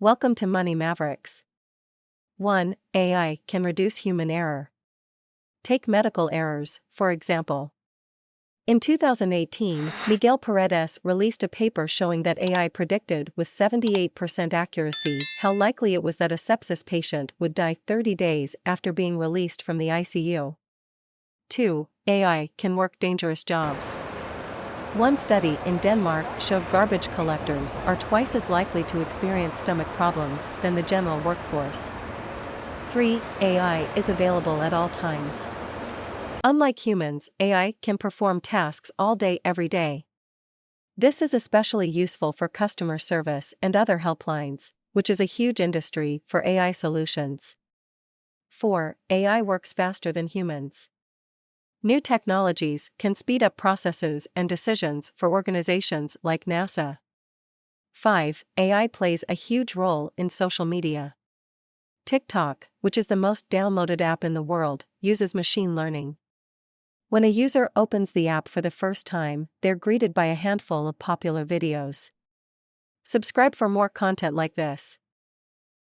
Welcome to Money Mavericks. 1. AI can reduce human error. Take medical errors, for example. In 2018, Miguel Paredes released a paper showing that AI predicted with 78% accuracy how likely it was that a sepsis patient would die 30 days after being released from the ICU. 2. AI can work dangerous jobs. One study in Denmark showed garbage collectors are twice as likely to experience stomach problems than the general workforce. 3. AI is available at all times. Unlike humans, AI can perform tasks all day every day. This is especially useful for customer service and other helplines, which is a huge industry for AI solutions. 4. AI works faster than humans. New technologies can speed up processes and decisions for organizations like NASA. 5. AI plays a huge role in social media. TikTok, which is the most downloaded app in the world, uses machine learning. When a user opens the app for the first time, they're greeted by a handful of popular videos. Subscribe for more content like this.